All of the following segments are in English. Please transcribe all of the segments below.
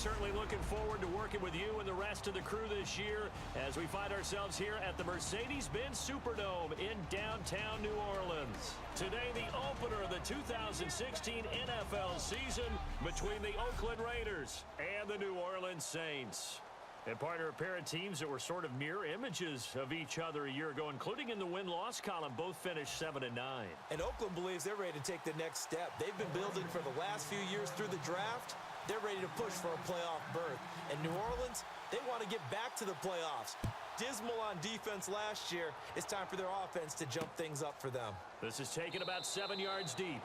certainly looking forward to working with you and the rest of the crew this year as we find ourselves here at the Mercedes-Benz Superdome in downtown New Orleans. Today, the opener of the 2016 NFL season between the Oakland Raiders and the New Orleans Saints. And partner, a pair of teams that were sort of mirror images of each other a year ago, including in the win-loss column, both finished 7-9. And Oakland believes they're ready to take the next step. They've been building for the last few years through the draft. They're ready to push for a playoff berth. And New Orleans, they want to get back to the playoffs. Dismal on defense last year. It's time for their offense to jump things up for them. This is taken about 7 yards deep.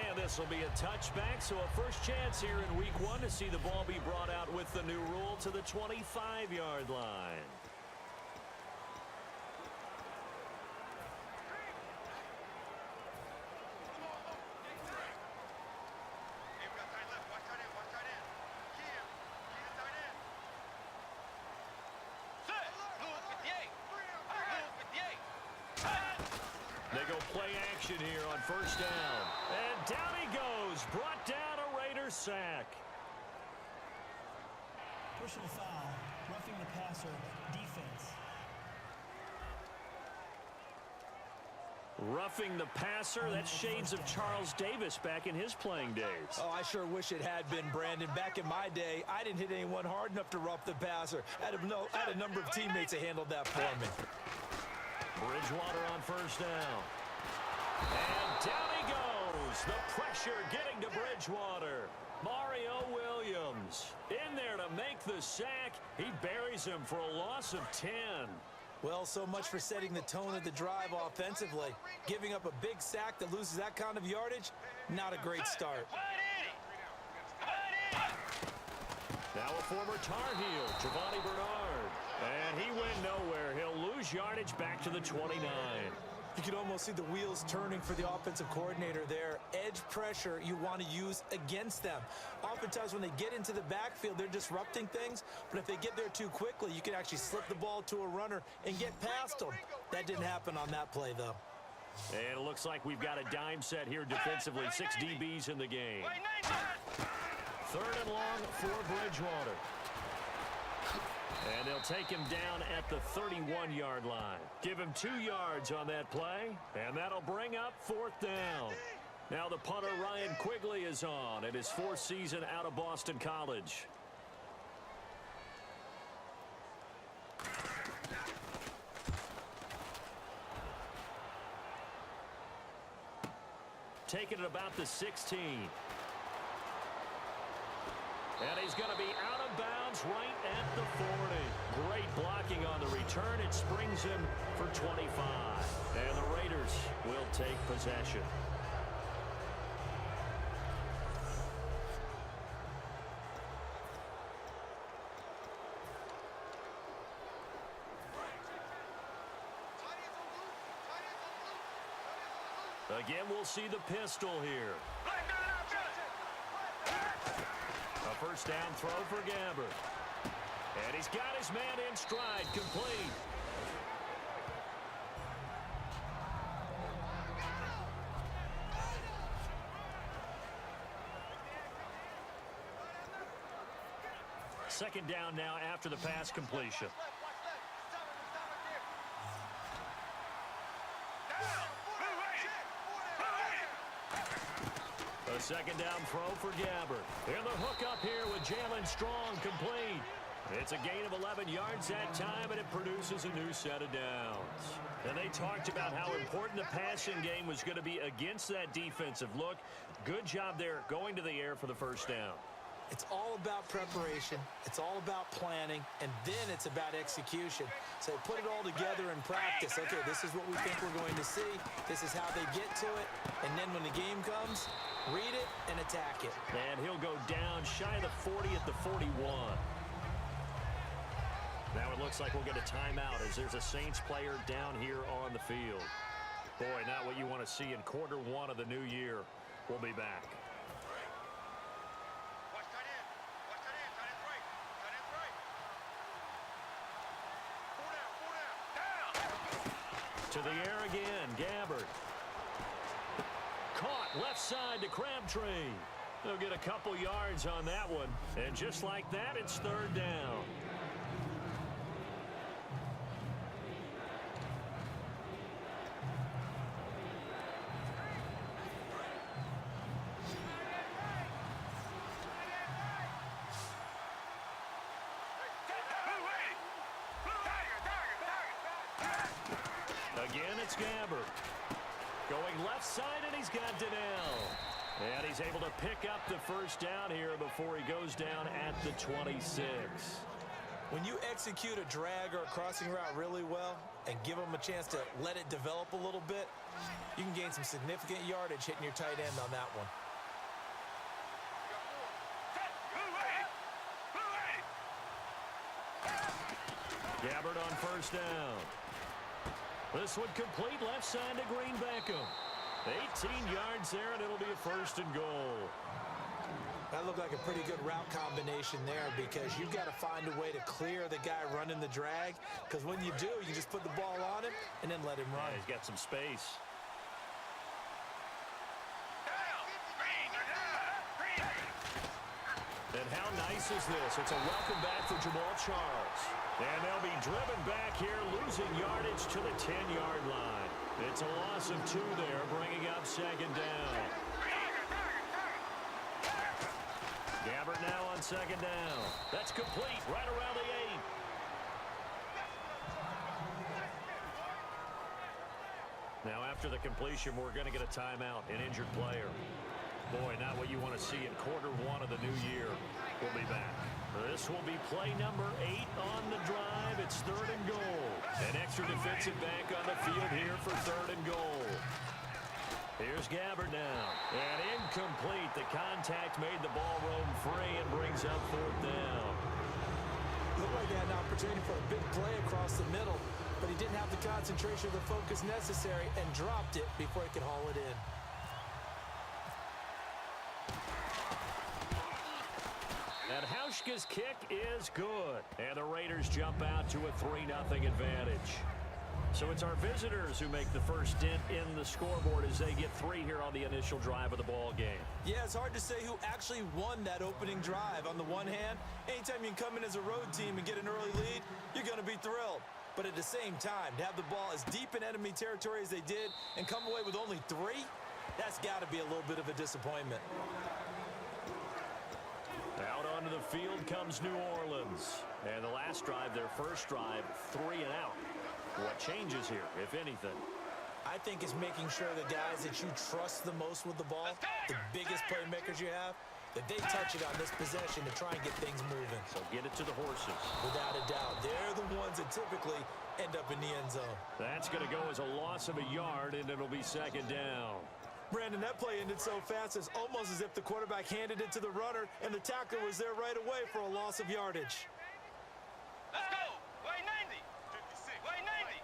And this will be a touchback, so a first chance here in week 1 to see the ball be brought out with the new rule to the 25-yard line. They go play action here on first down. And down he goes. Brought down a Raiders sack. Personal foul. Roughing the passer. Defense. Roughing the passer. That's shades of Charles Davis back in his playing days. Oh, I sure wish it had been, Brandon. Back in my day, I didn't hit anyone hard enough to rough the passer. I had a number of teammates that handled that for me. Bridgewater on first down. And down he goes. The pressure getting to Bridgewater. Mario Williams in there to make the sack. He buries him for a loss of 10. Well, so much for setting the tone of the drive offensively. Giving up a big sack that loses that kind of yardage, not a great start. Now a former Tar Heel, Giovanni Bernard. And he went nowhere. He'll lose yardage back to the 29. You can almost see the wheels turning for the offensive coordinator there. Edge pressure you want to use against them. Oftentimes when they get into the backfield, they're disrupting things. But if they get there too quickly, you can actually slip the ball to a runner and get past them. That didn't happen on that play, though. And it looks like we've got a dime set here defensively. 6 DBs in the game. 3rd and long for Bridgewater. And they'll take him down at the 31-yard line. Give him 2 yards on that play, and that'll bring up 4th down. Now the punter, Ryan Quigley, is on in his 4th season out of Boston College. Taking it about the 16. And he's going to be out of bounds right at the 40. Great blocking on the return. It springs him for 25. And the Raiders will take possession. Again, we'll see the pistol here. A first down throw for Gabbert. And he's got his man in stride, complete. Second down now after the pass completion. A second down throw for Gabbert. And the hook up here with Jalen Strong, complete. It's a gain of 11 yards that time, and it produces a new set of downs. And they talked about how important the passing game was going to be against that defensive look. Good job there going to the air for the first down. It's all about preparation. It's all about planning, and then it's about execution. So put it all together in practice. Okay, this is what we think we're going to see. This is how they get to it. And then when the game comes, read it and attack it. And he'll go down shy of the 40 at the 41. Now it looks like we'll get a timeout as there's a Saints player down here on the field. Boy, not what you want to see in quarter 1 of the new year. We'll be back. To the air again, Gabbert. Caught left side to Crabtree. They'll get a couple yards on that one. And just like that, it's third down. Again, it's Gabbert. Going left side, and he's got Donnell. And he's able to pick up the first down here before he goes down at the 26. When you execute a drag or a crossing route really well and give them a chance to let it develop a little bit, you can gain some significant yardage hitting your tight end on that one. Gabbert on first down. This one complete left side to Green Beckham. 18 yards there, and it'll be a first and goal. That looked like a pretty good route combination there because you've got to find a way to clear the guy running the drag, because when you do, you just put the ball on him and then let him run. Yeah, he's got some space. And how nice is this? It's a welcome back for Jamal Charles. And they'll be driven back here, losing yardage to the 10-yard line. It's a loss of 2 there, bringing up second down. Gabbert now on second down. That's complete right around the 8. Now after the completion, we're going to get a timeout, an injured player. Boy, not what you want to see in quarter 1 of the new year. We'll be back. This will be play number 8 on the drive. It's third and goal. An extra defensive back on the field here for third and goal. Here's Gabbert now. And incomplete. The contact made the ball roam free and brings up fourth down. Looked like they had an opportunity for a big play across the middle, but he didn't have the concentration or the focus necessary and dropped it before he could haul it in. And Hauschka's kick is good. And the Raiders jump out to a 3-0 advantage. So it's our visitors who make the first dent in the scoreboard as they get 3 here on the initial drive of the ball game. Yeah, it's hard to say who actually won that opening drive. On the one hand, anytime you can come in as a road team and get an early lead, you're going to be thrilled. But at the same time, to have the ball as deep in enemy territory as they did and come away with only 3, that's got to be a little bit of a disappointment. Out onto the field comes New Orleans. And the last drive, their first drive, 3 and out. What changes here, if anything? I think it's making sure the guys that you trust the most with the ball, the biggest playmakers you have, that they touch it on this possession to try and get things moving. So get it to the horses. Without a doubt. They're the ones that typically end up in the end zone. That's going to go as a loss of a yard, and it'll be second down. Brandon, that play ended so fast, it's almost as if the quarterback handed it to the runner, and the tackler was there right away for a loss of yardage. Let's go! Way 90! 56. Way 90!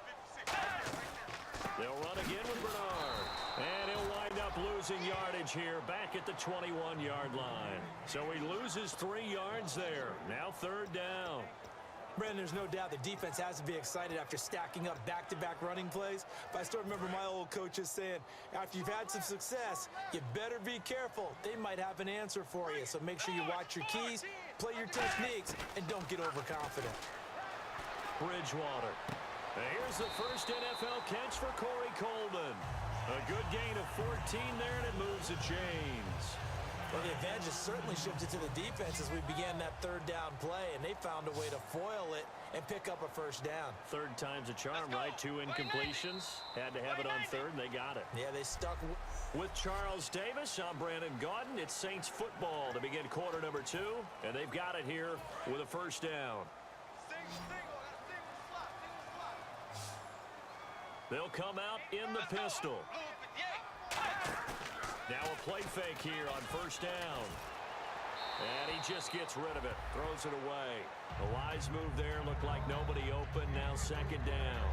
They'll run again with Bernard. And he'll wind up losing yardage here back at the 21-yard line. So he loses 3 yards there. Now third down. Brandon, there's no doubt the defense has to be excited after stacking up back-to-back running plays. But I still remember my old coaches saying, after you've had some success, you better be careful. They might have an answer for you. So make sure you watch your keys, play your techniques, and don't get overconfident. Bridgewater. Here's the first NFL catch for Corey Coleman. A good gain of 14 there, and it moves the chains. Well, the advantage has certainly shifted to the defense as we began that third down play, and they found a way to foil it and pick up a first down. Third time's a charm, right? 2 incompletions. Had to have it on third, and they got it. Yeah, they stuck. With Charles Davis, I'm Brandon Gaudin. It's Saints football to begin quarter number 2, and they've got it here with a first down. They'll come out in the pistol. Now a play fake here on first down. And he just gets rid of it, throws it away. The wise move there, looked like nobody open, now second down.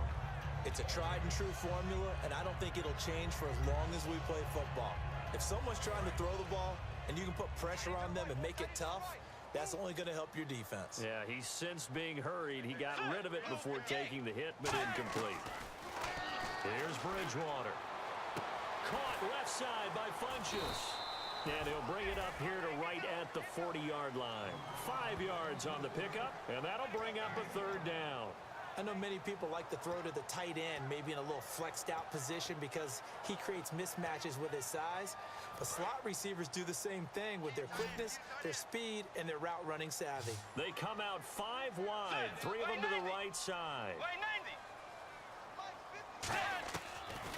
It's a tried and true formula, and I don't think it'll change for as long as we play football. If someone's trying to throw the ball and you can put pressure on them and make it tough, that's only going to help your defense. Yeah, he sensed being hurried. He got rid of it before taking the hit, but incomplete. Here's Bridgewater. Caught left side by Funchess. And he'll bring it up here to right at the 40-yard line. 5 yards on the pickup, and that'll bring up a third down. I know many people like to throw to the tight end, maybe in a little flexed out position because he creates mismatches with his size. But slot receivers do the same thing with their quickness, their speed, and their route running savvy. They come out 5 wide, 3 of them to the right side.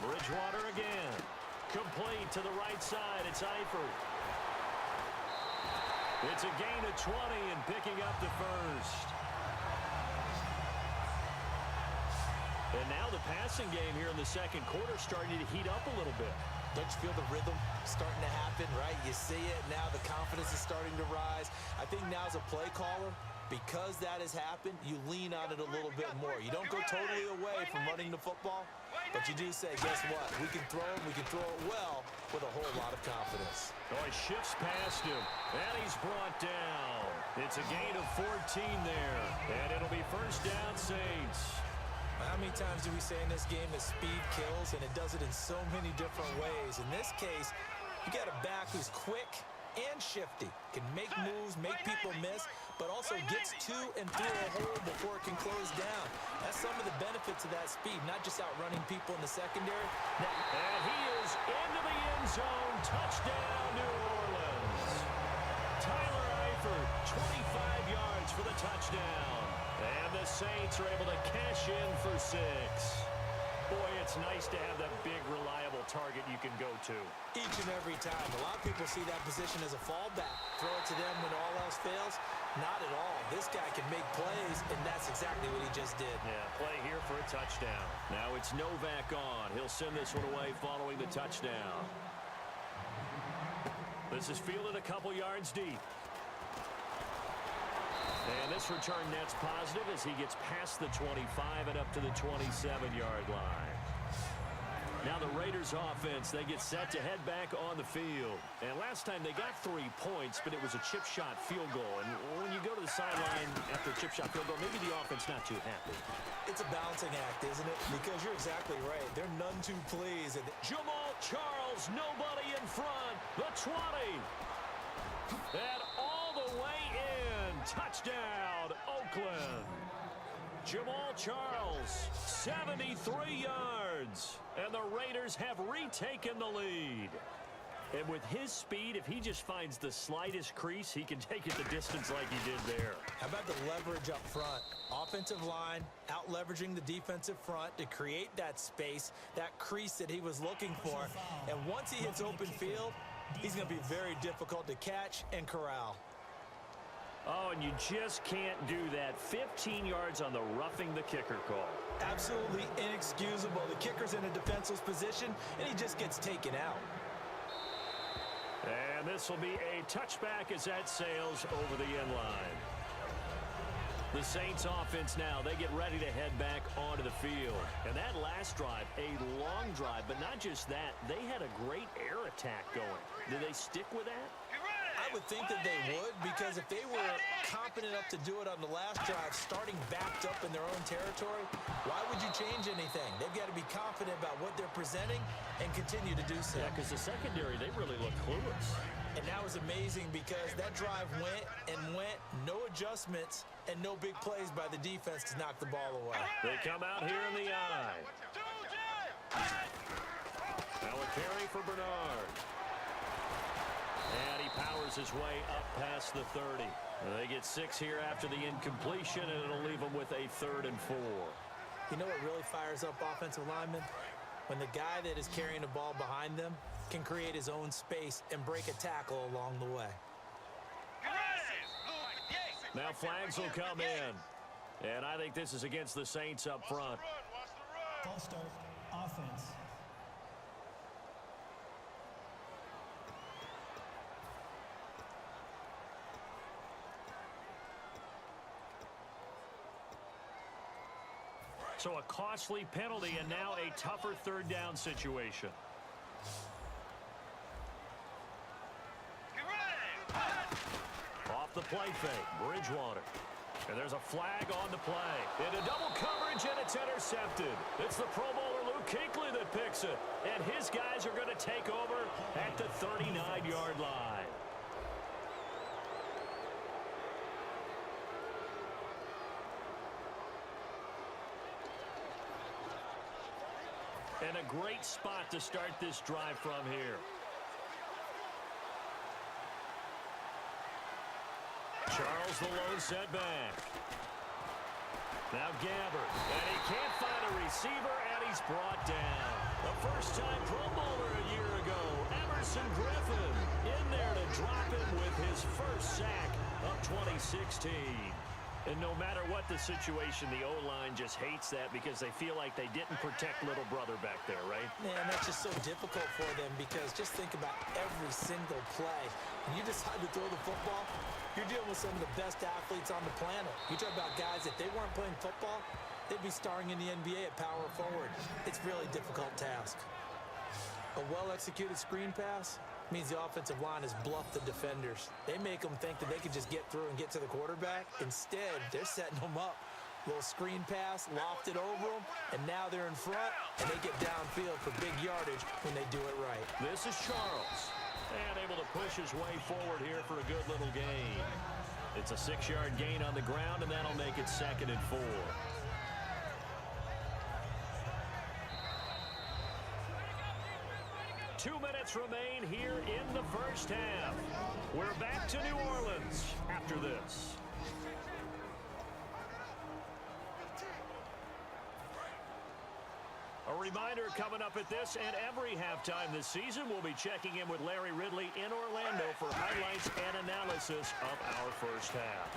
Bridgewater again. Complete to the right side. It's Eifert. It's a gain of 20 and picking up the first. And now the passing game here in the second quarter starting to heat up a little bit. Don't you feel the rhythm starting to happen, right? You see it now. The confidence is starting to rise. I think now as a play caller, because that has happened, you lean on it a little bit more. You don't go totally away from running the football, but you do say, guess what? We can throw it. We can throw it well with a whole lot of confidence. Oh, he shifts past him, and he's brought down. It's a gain of 14 there, and it'll be first down, Saints. How many times do we say in this game that speed kills, and it does it in so many different ways? In this case, you got a back who's quick and shifty, can make moves, make people miss, but also gets to and through a hole before it can close down. That's some of the benefits of that speed, not just outrunning people in the secondary. And he is into the end zone. Touchdown, New Orleans. Tyler Eifert, 25 yards for the touchdown. And the Saints are able to cash in for 6. Boy, it's nice to have that big, reliable target you can go to. Each and every time. A lot of people see that position as a fallback. Throw it to them when all else fails. Not at all. This guy can make plays, and that's exactly what he just did. Yeah, play here for a touchdown. Now it's Novak on. He'll send this one away following the touchdown. This is fielded a couple yards deep. And this return net's positive as he gets past the 25 and up to the 27-yard line. Now the Raiders offense, they get set to head back on the field. And last time they got 3 points, but it was a chip shot field goal. And when you go to the sideline after a chip shot field goal, maybe the offense not too happy. It's a balancing act, isn't it? Because you're exactly right. They're none too pleased. Jamal Charles, nobody in front. The 20. And all the way in. Touchdown, Oakland. Jamal Charles, 73 yards. And the Raiders have retaken the lead. And with his speed, if he just finds the slightest crease, he can take it the distance like he did there. How about the leverage up front? Offensive line out leveraging the defensive front to create that space, that crease that he was looking for. And once he hits open field, he's going to be very difficult to catch and corral. Oh, and you just can't do that. 15 yards on the roughing the kicker call. Absolutely inexcusable. The kicker's in a defenseless position, and he just gets taken out. And this will be a touchback as that sails over the end line. The Saints offense now, they get ready to head back onto the field. And that last drive, a long drive, but not just that, they had a great air attack going. Did they stick with that? I would think that they would, because if they were confident enough to do it on the last drive, starting backed up in their own territory, why would you change anything? They've got to be confident about what they're presenting and continue to do so. Yeah, because the secondary, they really look clueless. And that was amazing because that drive went and went, no adjustments, and no big plays by the defense to knock the ball away. They come out here in the eye. Now a carry for Bernard. And he powers his way up past the 30. They get 6 here after the incompletion, and it'll leave them with a 3rd and 4. You know what really fires up offensive linemen? When the guy that is carrying the ball behind them can create his own space and break a tackle along the way. Now flags will come in. And I think this is against the Saints up front. False start, offense. So a costly penalty and now a tougher 3rd down situation. Off the play fake, Bridgewater. And there's a flag on the play. Into double coverage, and it's intercepted. It's the Pro Bowler Luke Kuechly that picks it. And his guys are going to take over at the 39-yard line. And a great spot to start this drive from here. Charles the lone setback. Now Gabbert. And he can't find a receiver, and he's brought down. A first-time Pro Bowler a year ago, Emerson Griffin, in there to drop him with his first sack of 2016. And no matter what the situation, the O-line just hates that because they feel like they didn't protect little brother back there, right? Man, that's just so difficult for them because just think about every single play. When you decide to throw the football, you're dealing with some of the best athletes on the planet. You talk about guys, if they weren't playing football, they'd be starring in the NBA at power forward. It's a really difficult task. A well-executed screen pass means the offensive line has bluffed the defenders. They make them think that they can just get through and get to the quarterback. Instead, they're setting them up. Little screen pass, lofted over them, and now they're in front, and they get downfield for big yardage when they do it right. This is Charles, and able to push his way forward here for a good little gain. It's a 6-yard gain on the ground, and that'll make it 2nd and 4. 2 minutes remain here in the first half. We're back to New Orleans after this. A reminder coming up at this and every halftime this season, we'll be checking in with Larry Ridley in Orlando for highlights and analysis of our first half.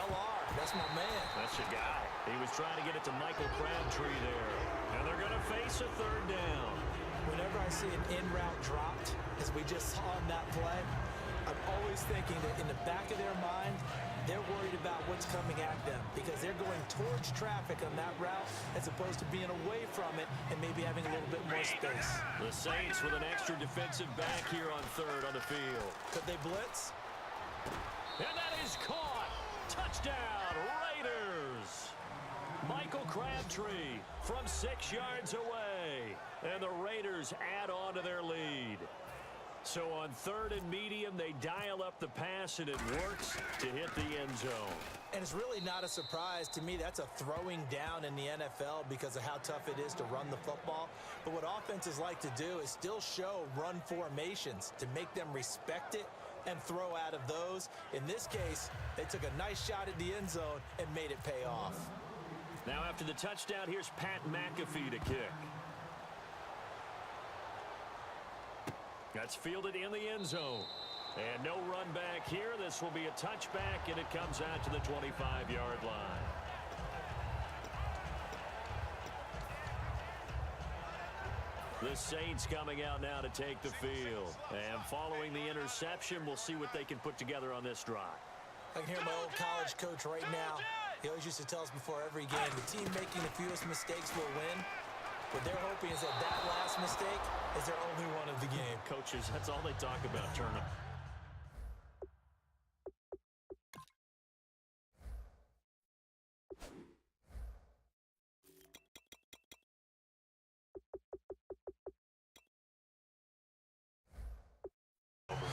LR, that's my man. That's your guy. He was trying to get it to Michael Crabtree there. And they're going to face a 3rd down. Whenever I see an in-route dropped, as we just saw in that play, I'm always thinking that in the back of their mind, they're worried about what's coming at them because they're going towards traffic on that route as opposed to being away from it and maybe having a little bit more space. The Saints with an extra defensive back here on 3rd on the field. Could they blitz? And that is caught. Touchdown, Raiders. Michael Crabtree from 6 yards away. And the Raiders add on to their lead. So on 3rd and medium, they dial up the pass, and it works to hit the end zone. And it's really not a surprise to me. That's a throwing down in the NFL because of how tough it is to run the football. But what offenses like to do is still show run formations to make them respect it and throw out of those. In this case, they took a nice shot at the end zone and made it pay off. Now after the touchdown, here's Pat McAfee to kick. That's fielded in the end zone. And no run back here. This will be a touchback, and it comes out to the 25-yard line. The Saints coming out now to take the field. And following the interception, we'll see what they can put together on this drive. I can hear my old college coach right now. He always used to tell us before every game, the team making the fewest mistakes will win. What they're hoping is that that last mistake is their only one of the game. Coaches, that's all they talk about, Turner.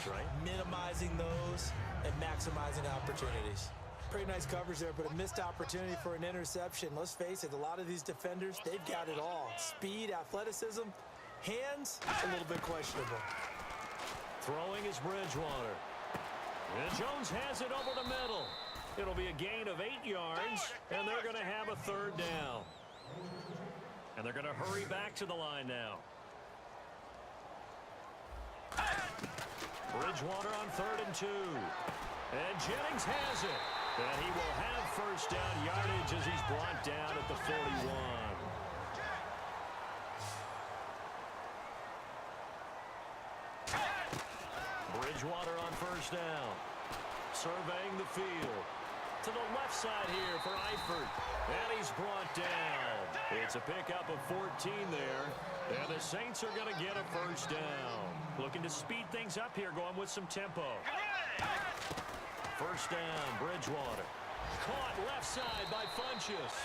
Right? Minimizing those and maximizing opportunities. Pretty nice coverage there, but a missed opportunity for an interception. Let's face it, a lot of these defenders, they've got it all. Speed, athleticism, hands, a little bit questionable. Throwing is Bridgewater. And Jones has it over the middle. It'll be a gain of 8 yards, and they're going to have a 3rd down. And they're going to hurry back to the line now. Bridgewater on 3rd and 2. And Jennings has it. And he will have 1st down yardage as he's brought down at the 41. Bridgewater on 1st down. Surveying the field. To the left side here for Eifert. And he's brought down. It's a pickup of 14 there. And the Saints are going to get a 1st down. Looking to speed things up here, going with some tempo. 1st down, Bridgewater. Caught left side by Funchess.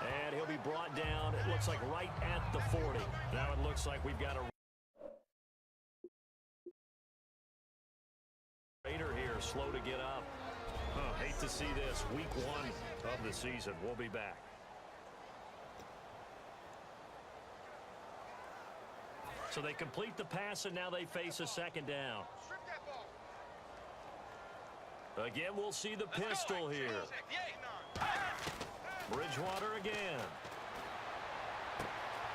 And he'll be brought down, it looks like right at the 40. Now it looks like we've got a Raider here, slow to get up. Hate to see this. Week 1 of the season. We'll be back. So they complete the pass, and now they face a second down. Again, we'll see the pistol here. Bridgewater again.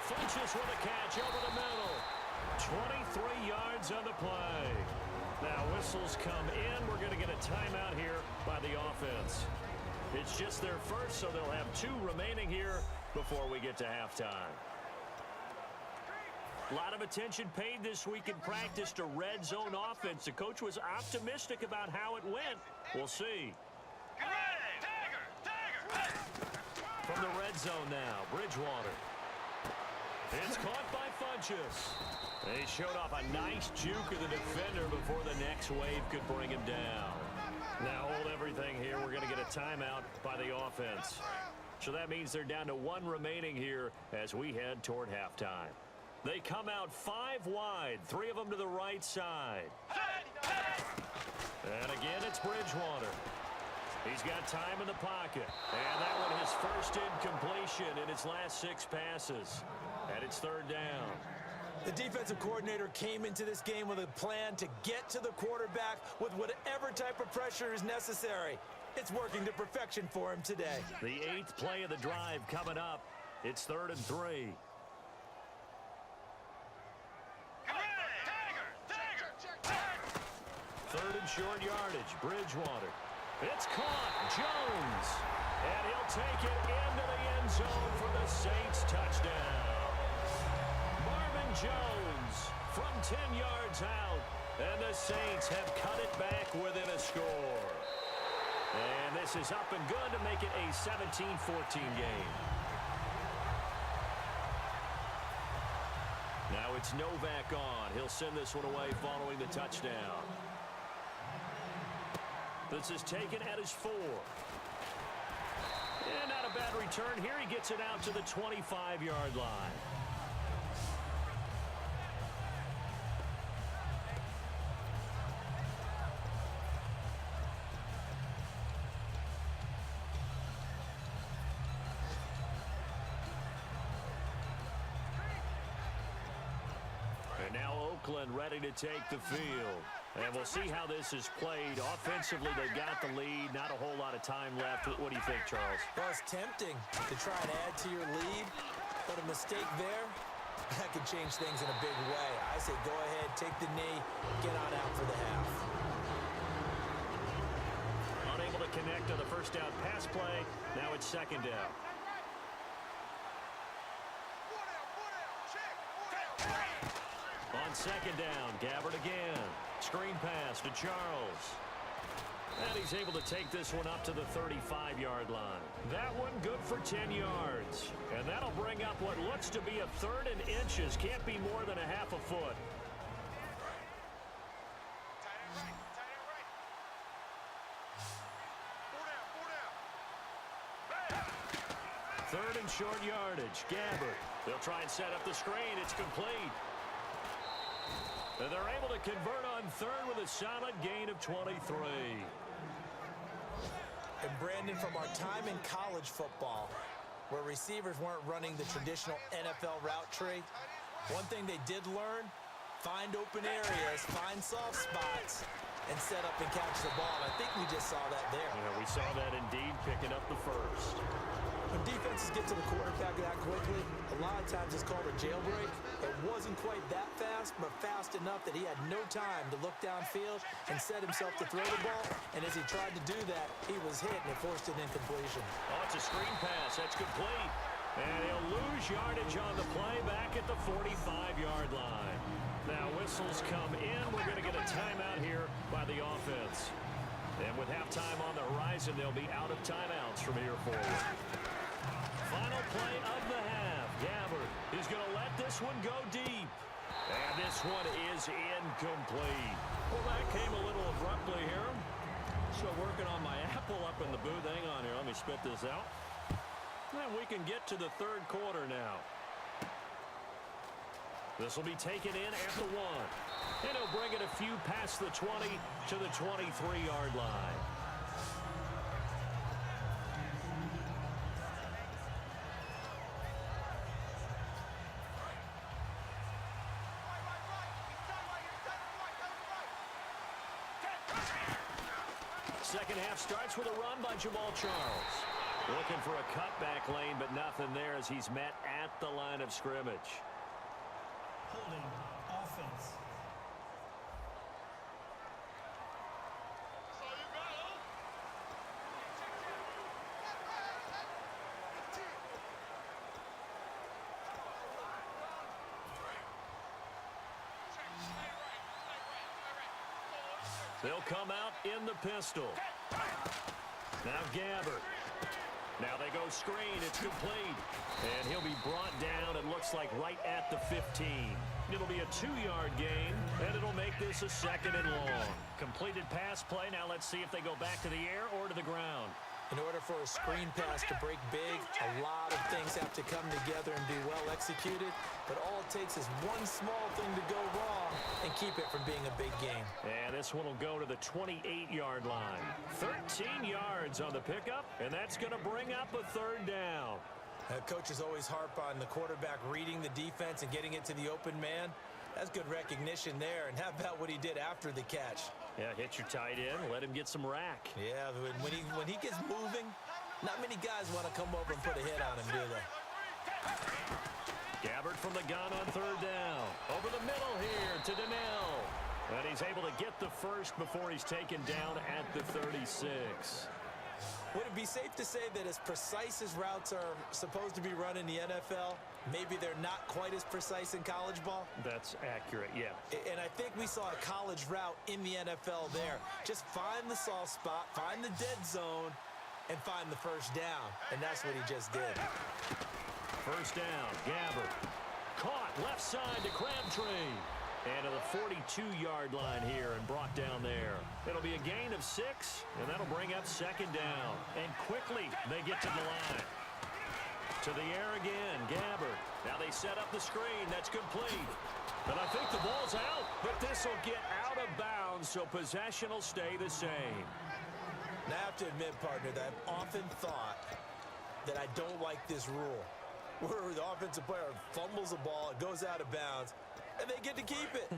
Funches with a catch over the middle. 23 yards on the play. Now whistles come in. We're going to get a timeout here by the offense. It's just their first, so they'll have 2 remaining here before we get to halftime. A lot of attention paid this week in practice to red zone offense. The coach was optimistic about how it went. We'll see. From the red zone now, Bridgewater. It's caught by Funches. They showed off a nice juke of the defender before the next wave could bring him down. Now hold everything here. We're going to get a timeout by the offense. So that means they're down to 1 remaining here as we head toward halftime. They come out 5 wide, 3 of them to the right side. And again, it's Bridgewater. He's got time in the pocket. And that one his first incompletion in his last 6 passes. And it's 3rd down. The defensive coordinator came into this game with a plan to get to the quarterback with whatever type of pressure is necessary. It's working to perfection for him today. The 8th play of the drive coming up. It's 3rd and 3. Third and short yardage. Bridgewater. It's caught. Jones. And he'll take it into the end zone for the Saints touchdown. Marvin Jones from 10 yards out. And the Saints have cut it back within a score. And this is up and good to make it a 17-14 game. Now it's Novak on. He'll send this one away following the touchdown. This is taken at his 4. And not a bad return here. He gets it out to the 25-yard line. And now Oakland ready to take the field. And we'll see how this is played. Offensively, they've got the lead. Not a whole lot of time left. What do you think, Charles? Well, it's tempting to try and add to your lead, but a mistake there, that could change things in a big way. I say go ahead, take the knee, get on out for the half. Unable to connect on the first down pass play. Now it's 2nd down. On 2nd down, Gabbard again. Screen pass to Charles. And he's able to take this one up to the 35-yard line. That one good for 10 yards. And that'll bring up what looks to be a 3rd and inches. Can't be more than a half a foot. Third and short yardage. Gabbard. They'll try and set up the screen. It's complete. And they're able to convert on 3rd with a solid gain of 23. And Brandon, from our time in college football, where receivers weren't running the traditional NFL route tree, one thing they did learn, find open areas, find soft spots, and set up and catch the ball. And I think we just saw that there. Yeah, we saw that indeed, picking up the first. When defenses get to the quarterback that quickly, a lot of times it's called a jailbreak. It wasn't quite that fast, but fast enough that he had no time to look downfield and set himself to throw the ball. And as he tried to do that, he was hit and it forced an incompletion. Oh, it's a screen pass. That's complete. And he'll lose yardage on the play back at the 45-yard line. Now whistles come in. We're going to get a timeout here by the offense. And with halftime on the horizon, they'll be out of timeouts from here forward. Final play of the half. Gabbard is going to let this one go deep. And this one is incomplete. Well, that came a little abruptly here. Still working on my apple up in the booth. Hang on here. Let me spit this out. And we can get to the third quarter now. This will be taken in at the 1. And he'll bring it a few past the 20 to the 23-yard line. Second half starts with a run by Jamal Charles. Looking for a cutback lane, but nothing there as he's met at the line of scrimmage. Holding offense. They'll come out in the pistol. Now Gabbert. Now they go screen. It's complete. And he'll be brought down, it looks like, right at the 15. It'll be a 2-yard gain, and it'll make this a 2nd and long. Completed pass play. Now let's see if they go back to the air or to the ground. In order for a screen pass to break big, a lot of things have to come together and be well executed. But all it takes is one small thing to go wrong and keep it from being a big game. And this one will go to the 28-yard line. 13 yards on the pickup, and that's going to bring up a 3rd down. Coaches always harp on the quarterback reading the defense and getting it to the open man. That's good recognition there. And how about what he did after the catch? Yeah, hit your tight end, let him get some rack. Yeah, when he gets moving, not many guys want to come over and put a hit on him, do they? Gabbert from the gun on 3rd down. Over the middle here to Donnell. And he's able to get the first before he's taken down at the 36. Would it be safe to say that as precise as routes are supposed to be run in the NFL, maybe they're not quite as precise in college ball? That's accurate, yeah. And I think we saw a college route in the NFL there. Just find the soft spot, find the dead zone, and find the first down. And that's what he just did. First down, Gabbert. Caught left side to Crabtree. And to the 42-yard line here and brought down there. It'll be a gain of 6, and that'll bring up 2nd down. And quickly they get to the line. To the air again, Gabbert. Now they set up the screen. That's complete. And I think the ball's out, but this will get out of bounds, so possession will stay the same. Now, I have to admit, partner, that I've often thought that I don't like this rule, where the offensive player fumbles the ball, it goes out of bounds, and they get to keep it.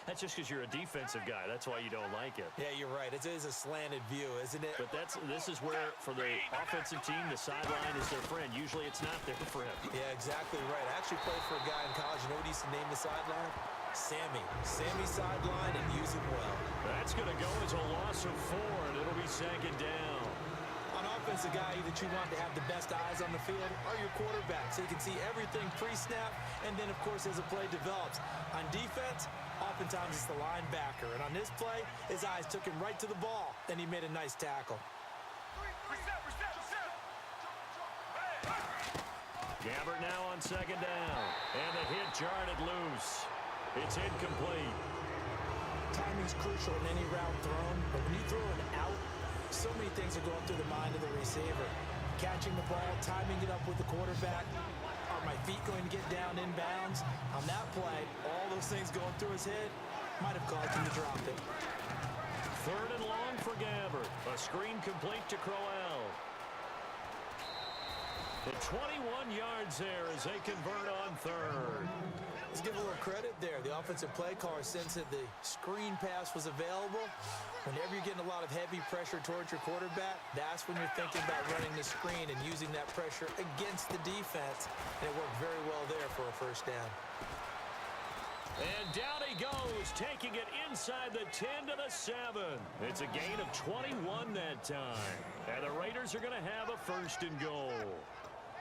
That's just because you're a defensive guy. That's why you don't like it. Yeah, you're right. It is a slanted view, isn't it? But this is where, for the offensive team, the sideline is their friend. Usually it's not there for him. Yeah, exactly right. I actually played for a guy in college. You know what he used to name the sideline? Sammy. Sammy sideline, and use it well. That's going to go as a loss of 4, and it'll be 2nd down. On offense, the guy that you want to have the best eyes on the field are your quarterbacks. So you can see everything pre-snap, and then, of course, as the play develops. On defense, oftentimes it's the linebacker. And on this play, his eyes took him right to the ball, and he made a nice tackle. Gabbert now on 2nd down. And the hit jarred it loose. It's incomplete. Timing's crucial in any route thrown, but when you throw it out, so many things are going through the mind of the receiver. Catching the ball, timing it up with the quarterback. Are my feet going to get down in bounds? On that play, all those things going through his head might have caused him to drop it. 3rd and long for Gabbert. A screen complete to Crowell. And 21 yards there as they convert on 3rd. Let's give a little credit there. The offensive play caller sensed that the screen pass was available. Whenever you're getting a lot of heavy pressure towards your quarterback, that's when you're thinking about running the screen and using that pressure against the defense. And it worked very well there for a first down. And down he goes, taking it inside the 10 to the 7. It's a gain of 21 that time. And the Raiders are going to have a 1st and goal.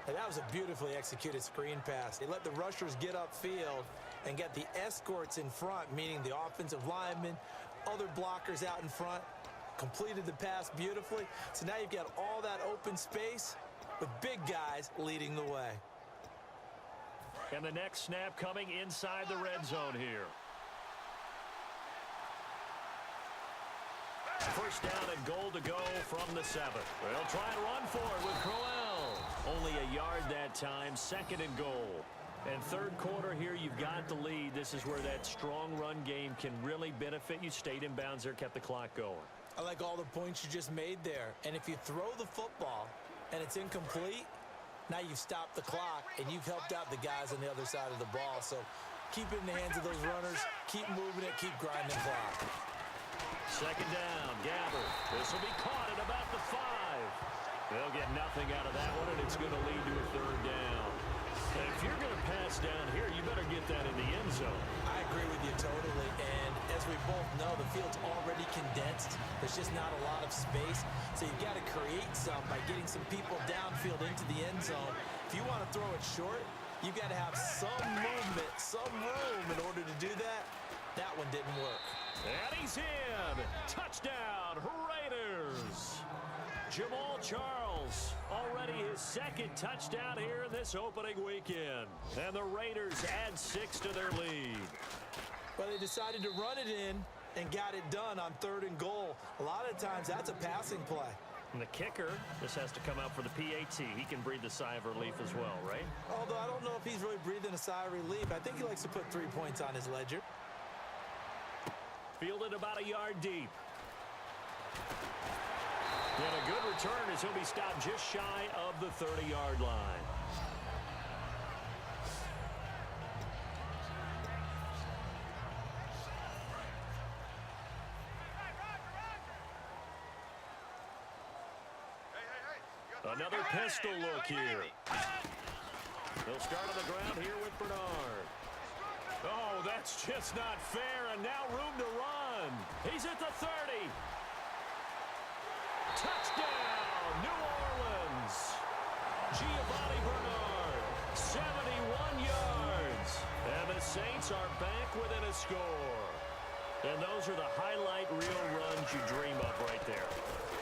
And that was a beautifully executed screen pass. They let the rushers get upfield and get the escorts in front, meaning the offensive linemen, other blockers out in front, completed the pass beautifully. So now you've got all that open space with big guys leading the way. And the next snap coming inside the red zone here. First down and goal to go from the 7. They'll try and run for it with Crowell. Only a yard that time, 2nd and goal. And 3rd quarter here, you've got the lead. This is where that strong run game can really benefit you. Stayed in bounds there, kept the clock going. I like all the points you just made there. And if you throw the football and it's incomplete, now you've stopped the clock and you've helped out the guys on the other side of the ball. So keep it in the hands of those runners. Keep moving it. Keep grinding the clock. 2nd down, Gabbert. This will be caught at about the 5. They'll get nothing out of that one, and it's going to lead to a 3rd down. And if you're going to pass down here, you better get that in the end zone. I agree with you totally. And as we both know, the field's already condensed. There's just not a lot of space. So you've got to create some by getting some people downfield into the end zone. If you want to throw it short, you've got to have some movement, some room in order to do that. That one didn't work. And he's in. Touchdown, Raiders. Jamal Charles, already his 2nd touchdown here in this opening weekend. And the Raiders add 6 to their lead. Well, they decided to run it in and got it done on 3rd and goal. A lot of times that's a passing play. And the kicker, this has to come out for the PAT. He can breathe the sigh of relief as well, right? Although I don't know if he's really breathing a sigh of relief. I think he likes to put 3 points on his ledger. Fielded about a yard deep. And a good return as he'll be stopped just shy of the 30-yard line. Another pistol look here. They'll start on the ground here with Bernard. Oh, that's just not fair, and now room to run. He's at the 30. Touchdown, New Orleans. Giovanni Bernard, 71 yards. And the Saints are back within a score. And those are the highlight reel runs you dream of right there.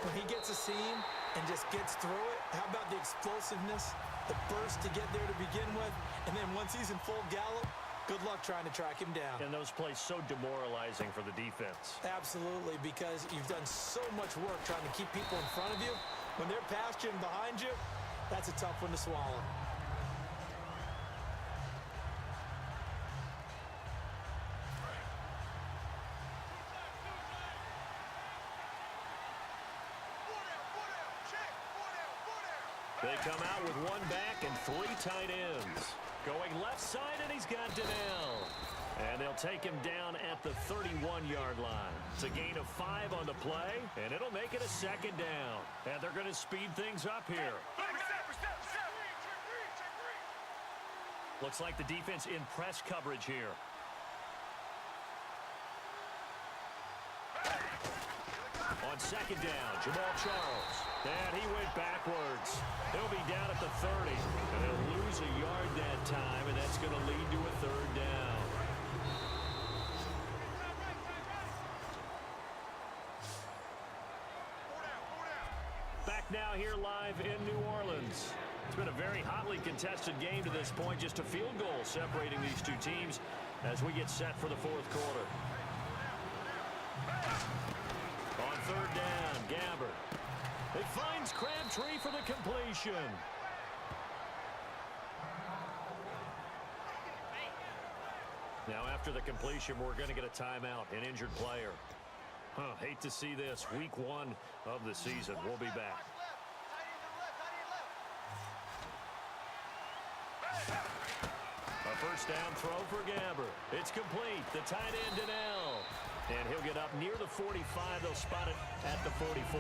When he gets a seam and just gets through it, how about the explosiveness, the burst to get there to begin with, and then once he's in full gallop, good luck trying to track him down. And those plays so demoralizing for the defense. Absolutely, because you've done so much work trying to keep people in front of you. When they're past you and behind you, that's a tough one to swallow. They come out with 1 back and 3 tight ends. Going left side, and he's got Donnell. And they'll take him down at the 31-yard line. It's a gain of 5 on the play, and it'll make it a 2nd down. And they're going to speed things up here. Looks like the defense in press coverage here. On 2nd down, Jamal Charles. And he went backwards. He'll be down at the 30. And they'll lose a yard that time, and that's going to lead to a 3rd down. Back now here live in New Orleans. It's been a very hotly contested game to this point. Just a field goal separating these two teams as we get set for the 4th quarter. On 3rd down, Gabbert. It finds Crabtree for the completion. Now after the completion, we're going to get a timeout, an injured player. Hate to see this. Week 1 of the season. We'll be back. A first down throw for Gabbert. It's complete. The tight end, Donnell. And he'll get up near the 45. They'll spot it at the 44.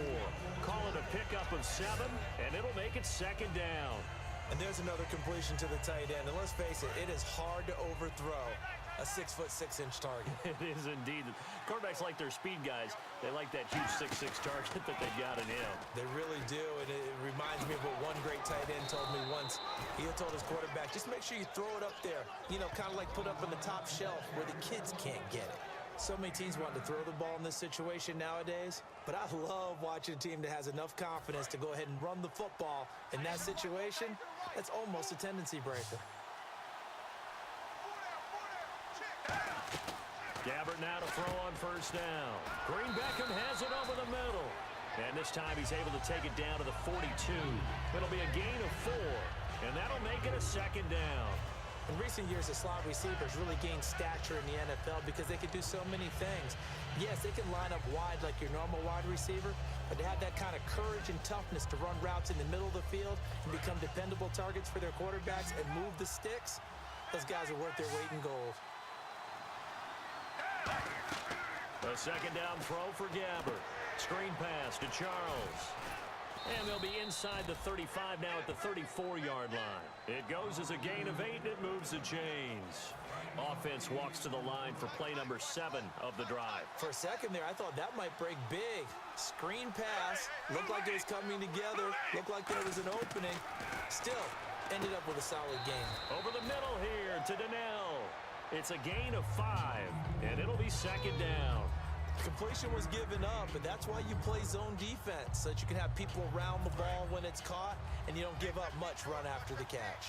Call it a pickup of 7, and it'll make it 2nd down. And there's another completion to the tight end. And let's face it, it is hard to overthrow a 6'6" target. It is indeed. Quarterbacks like their speed guys. They like that huge 6'6" target that they got in him. They really do, and it reminds me of what one great tight end told me once. He told his quarterback, just make sure you throw it up there, you know, kind of like put up on the top shelf where the kids can't get it. So many teams want to throw the ball in this situation nowadays, but I love watching a team that has enough confidence to go ahead and run the football. In that situation, that's almost a tendency breaker. Gabbert now to throw on first down. Green Beckham has it over the middle. And this time he's able to take it down to the 42. It'll be a gain of 4, and that'll make it a second down. In recent years, the slot receivers really gained stature in the NFL because they can do so many things. Yes, they can line up wide like your normal wide receiver, but to have that kind of courage and toughness to run routes in the middle of the field and become dependable targets for their quarterbacks and move the sticks, those guys are worth their weight in gold. A second down throw for Gabbert. Screen pass to Charles. And they'll be inside the 35 now at the 34-yard line. It goes as a gain of 8, and it moves the chains. Offense walks to the line for play number 7 of the drive. For a second there, I thought that might break big. Screen pass. Looked like it was coming together. Looked like there was an opening. Still, ended up with a solid gain. Over the middle here to Donnell. It's a gain of 5, and it'll be second down. Completion was given up, but that's why you play zone defense, so that you can have people around the ball when it's caught, and you don't give up much run after the catch.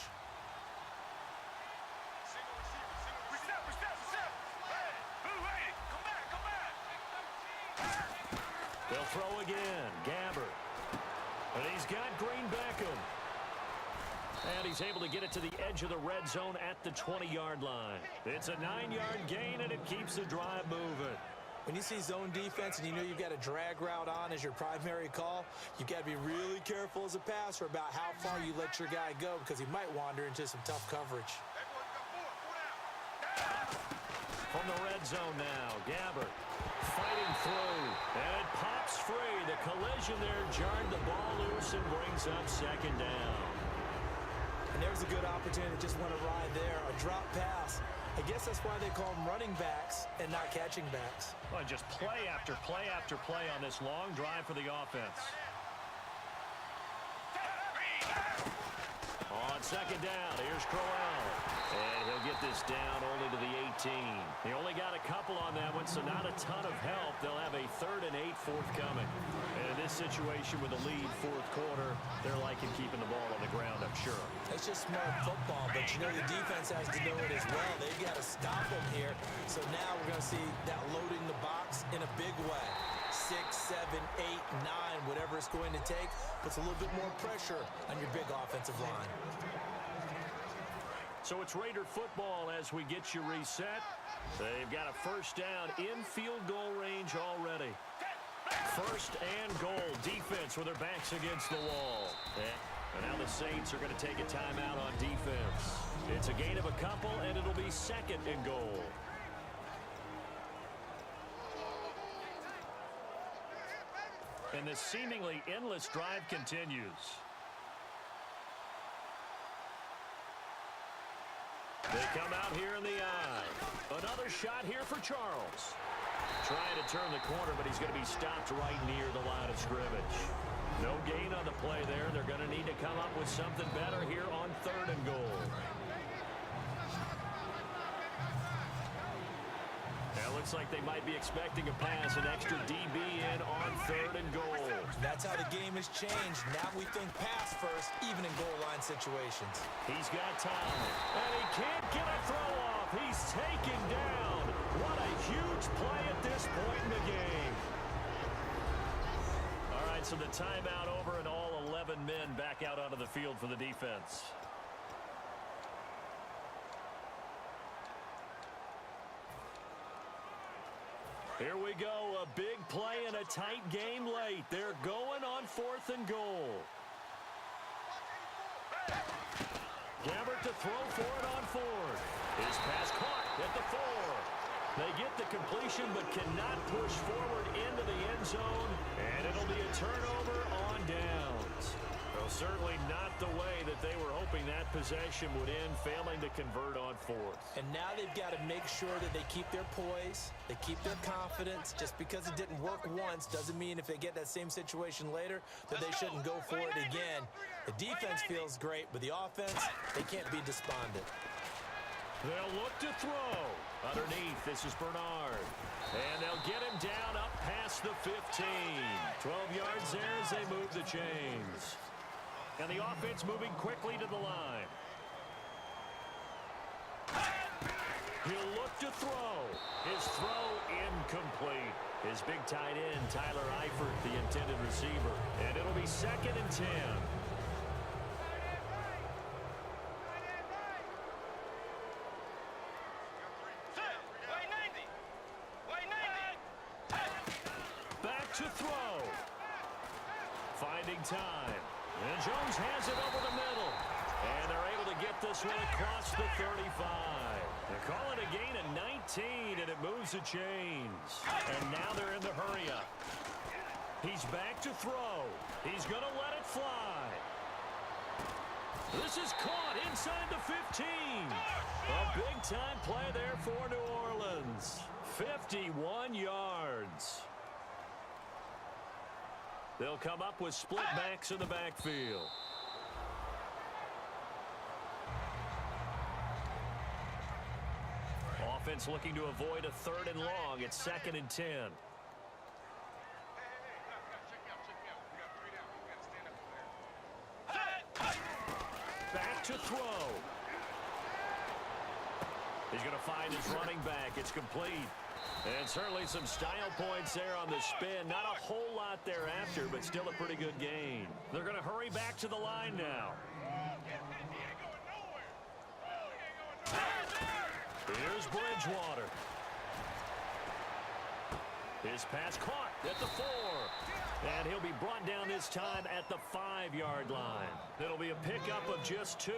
They'll throw again. Gabbert. And he's got Green Beckham. And he's able to get it to the edge of the red zone at the 20-yard line. It's a 9-yard gain, and it keeps the drive moving. When you see zone defense and you know you've got a drag route on as your primary call, you've got to be really careful as a passer about how far you let your guy go because he might wander into some tough coverage. From the red zone now, Gabbert fighting through, and it pops free. The collision there jarred the ball loose and brings up second down. And there's a good opportunity to just went awry there, a drop pass. I guess that's why they call them running backs and not catching backs. Well, just play after play after play on this long drive for the offense. On second down, here's Crowell. And he'll get this down only to the 18. He only got a couple on that one, so not a ton of help. They'll have a 3rd and 8 forthcoming. And in this situation with a lead fourth quarter, they're liking keeping the ball on the ground, I'm sure. It's just smart football, but you know the defense has to know it as well. They've got to stop them here. So now we're going to see that loading the box in a big way. 6, 7, 8, 9, whatever it's going to take, puts a little bit more pressure on your big offensive line. So it's Raider football as we get you reset. They've got a first down in field goal range already. First and goal. Defense with their backs against the wall. And now the Saints are going to take a timeout on defense. It's a gain of a couple, and it'll be second and goal. And this seemingly endless drive continues. They come out here in the eye. Another shot here for Charles. Trying to turn the corner, but he's going to be stopped right near the line of scrimmage. No gain on the play there. They're going to need to come up with something better here on 3rd and goal. Now it looks like they might be expecting a pass, an extra DB in on 3rd and goal. That's how the game has changed. Now we think pass first, even in goal line situations. He's got time, and he can't get a throw off. He's taken down. What a huge play at this point in the game. All right, so the timeout over, and all 11 men back out onto the field for the defense. Here we go, a big play and a tight game late. They're going on 4th and goal. Gabbert to throw for it on 4th. His pass caught at the 4. They get the completion but cannot push forward into the end zone, and it'll be a turnover on downs. Well, certainly not the way that they were hoping that possession would end, failing to convert on 4th. And now they've got to make sure that they keep their poise, they keep their confidence. Just because it didn't work once doesn't mean if they get that same situation later that they shouldn't go for it again. The defense feels great, but the offense, they can't be despondent. They'll look to throw. Underneath, this is Bernard. And they'll get him down up past the 15. 12 yards there as they move the chains. And the offense moving quickly to the line. He'll look to throw. His throw incomplete. His big tight end, Tyler Eifert, the intended receiver. And it'll be 2nd and 10. Back to throw. Finding time. And Jones has it over the middle. And they're able to get this one across the 35. They call it a gain of 19, and it moves the chains. And now they're in the hurry-up. He's back to throw. He's going to let it fly. This is caught inside the 15. A big-time play there for New Orleans. 51 yards. They'll come up with split backs in the backfield. Offense looking to avoid a 3rd and long. It's 2nd and 10. Back to throw. He's going to find his running back. It's complete. And certainly some style points there on the spin. Not a whole lot thereafter, but still a pretty good gain. They're going to hurry back to the line now. Here's Bridgewater. His pass caught at the 4. And he'll be brought down this time at the 5-yard line. It'll be a pickup of just 2,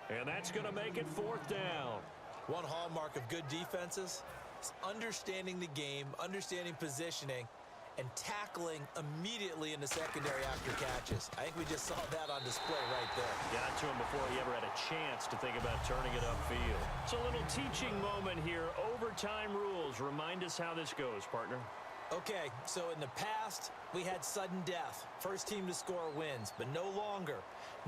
and that's going to make it 4th down. One hallmark of good defenses is understanding the game, understanding positioning, and tackling immediately in the secondary after catches. I think we just saw that on display right there. Got to him before he ever had a chance to think about turning it upfield. It's a little teaching moment here. Overtime rules. Remind us how this goes, partner. Okay, so in the past, we had sudden death. First team to score wins, but no longer.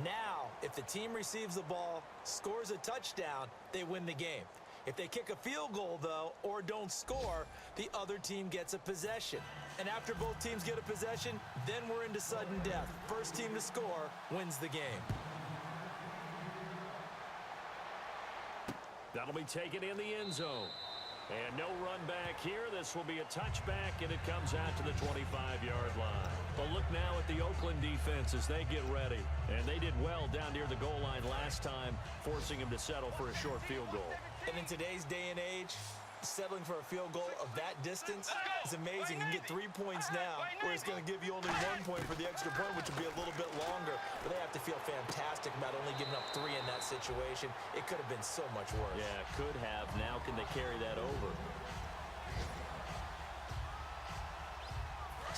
Now, if the team receives the ball, scores a touchdown, they win the game. If they kick a field goal, though, or don't score, the other team gets a possession. And after both teams get a possession, then we're into sudden death. First team to score wins the game. That'll be taken in the end zone. And no run back here. This will be a touchback, and it comes out to the 25-yard line. But look now at the Oakland defense as they get ready. And they did well down near the goal line last time, forcing them to settle for a short field goal. And in today's day and age, settling for a field goal of that distance is amazing. You can get 3 points now, where it's going to give you only 1 point for the extra point, which will be a little bit longer. But they have to feel fantastic about only giving up 3 in that situation. It could have been so much worse. Yeah, could have. Now can they carry that over?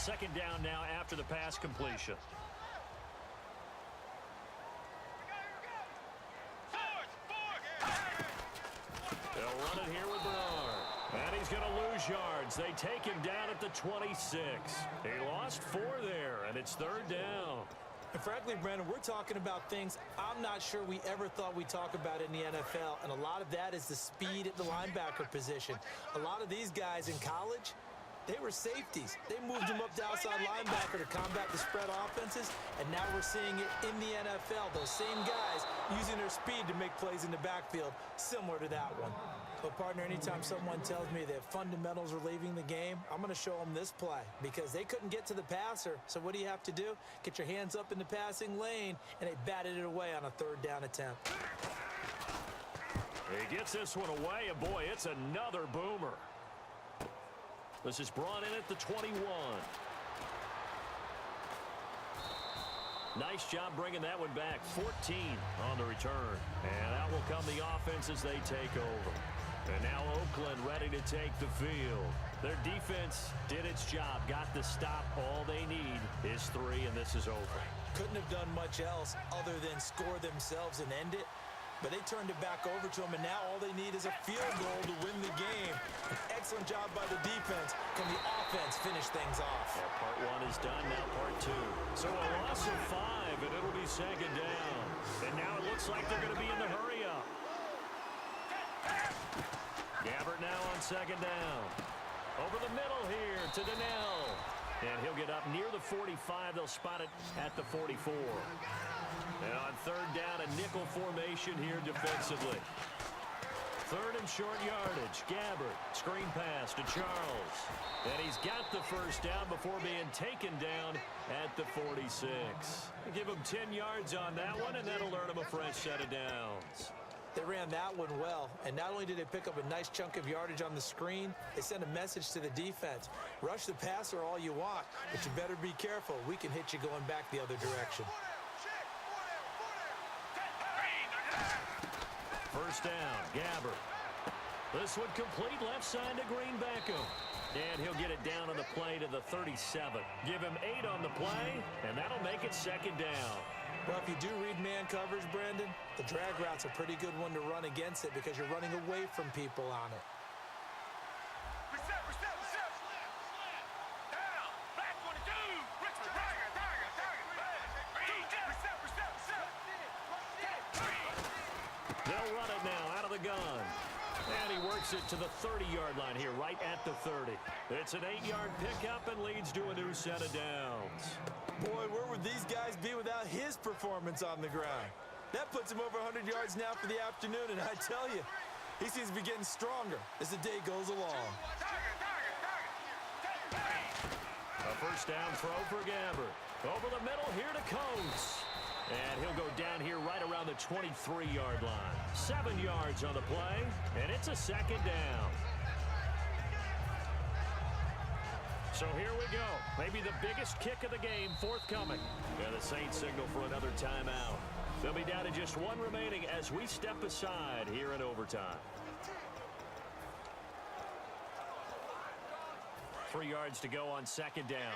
2nd down now after the pass completion. They'll run it here with Bernard. And he's going to lose yards. They take him down at the 26. He lost 4 there, and it's 3rd down. And frankly, Brandon, we're talking about things I'm not sure we ever thought we'd talk about in the NFL. And a lot of that is the speed at the linebacker position. A lot of these guys in college, they were safeties. They moved them up to outside linebacker to combat the spread offenses, and now we're seeing it in the NFL. Those same guys using their speed to make plays in the backfield, similar to that one. But, partner, anytime someone tells me that fundamentals are leaving the game, I'm going to show them this play because they couldn't get to the passer. So what do you have to do? Get your hands up in the passing lane, and they batted it away on a 3rd down attempt. He gets this one away, and boy, it's another boomer. This is brought in at the 21. Nice job bringing that one back. 14 on the return. And out will come the offense as they take over. And now Oakland ready to take the field. Their defense did its job, got the stop. All they need is 3, and this is over. Couldn't have done much else other than score themselves and end it. But they turned it back over to them, and now all they need is a field goal to win the game. Excellent job by the defense. Can the offense finish things off? Yeah, part 1 is done, now part 2. So a loss of 5, and it'll be 2nd down. And now it looks like they're going to be in the hurry-up. Gabbert now on 2nd down. Over the middle here to Donnell. And he'll get up near the 45. They'll spot it at the 44. And on 3rd down, a nickel formation here defensively. Third and short yardage. Gabbert. Screen pass to Charles. And he's got the first down before being taken down at the 46. Give him 10 yards on that one, and that'll earn him a fresh set of downs. They ran that one well, and not only did they pick up a nice chunk of yardage on the screen, they sent a message to the defense. Rush the passer all you want, but you better be careful. We can hit you going back the other direction. First down, Gabbert. This one complete left side to Greenbacko. And he'll get it down on the play to the 37. Give him 8 on the play, and that'll make it second down. Well, if you do read man coverage, Brandon, the drag route's a pretty good one to run against it because you're running away from people on it. They'll run it now out of the gun. And he works it to the 30-yard line here, right at the 30. It's an 8-yard pickup and leads to a new set of downs. Boy, where would these guys be without his performance on the ground? That puts him over 100 yards now for the afternoon, and I tell you, he seems to be getting stronger as the day goes along. A first down throw for Gabbert. Over the middle here to Coates. And he'll go down here right around the 23-yard line. 7 yards on the play, and it's a second down. So here we go. Maybe the biggest kick of the game forthcoming. And the Saints signal for another timeout. They'll be down to just one remaining as we step aside here in overtime. 3 yards to go on second down.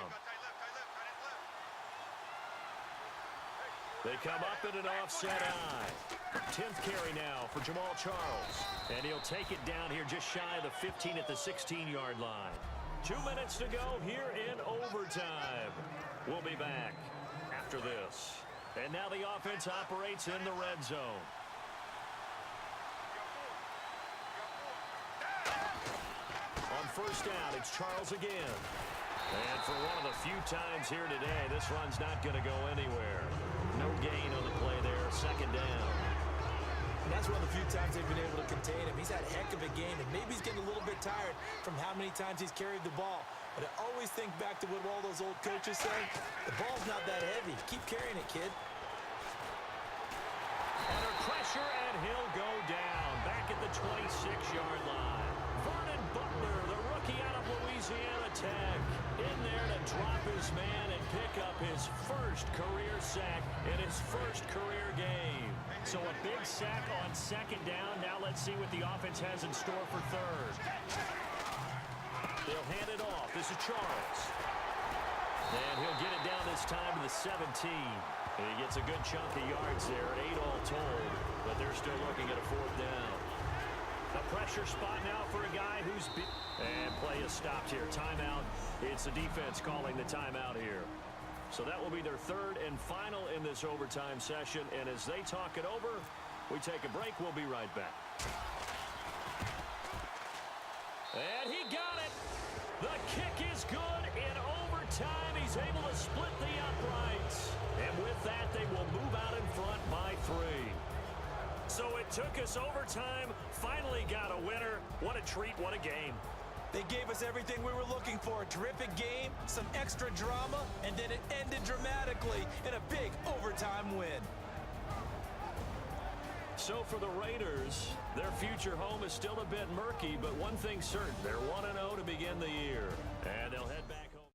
They come up in an offset eye. 10th carry now for Jamal Charles. And he'll take it down here just shy of the 15 at the 16-yard line. 2 minutes to go here in overtime. We'll be back after this. And now the offense operates in the red zone. On first down, it's Charles again. And for one of the few times here today, this run's not going to go anywhere. No gain on the play there, second down. And that's one of the few times they've been able to contain him. He's had a heck of a game, and maybe he's getting a little bit tired from how many times he's carried the ball. But I always think back to what all those old coaches say. The ball's not that heavy. Keep carrying it, kid. Under pressure, and he'll go down. Back at the 26-yard line. Vernon Butler, the rookie out of Louisiana Tech. In there to drop his man and pick up his first career sack in his first career game. So a big sack on second down. Now let's see what the offense has in store for third. They'll hand it off. This is Charles. And he'll get it down this time to the 17. And he gets a good chunk of yards there, 8 all told. But they're still looking at a fourth down. A pressure spot now for a guy who's been... And play is stopped here. Timeout. It's the defense calling the timeout here. So that will be their third and final in this overtime session. And as they talk it over, we take a break. We'll be right back. And he got it. The kick is good in overtime. He's able to split the uprights. And with that, they will move out in front by 3. So it took us overtime. Finally got a winner. What a treat. What a game. They gave us everything we were looking for. A terrific game, some extra drama, and then it ended dramatically in a big overtime win. So for the Raiders, their future home is still a bit murky, but one thing's certain. They're 1-0 to begin the year. And they'll head back.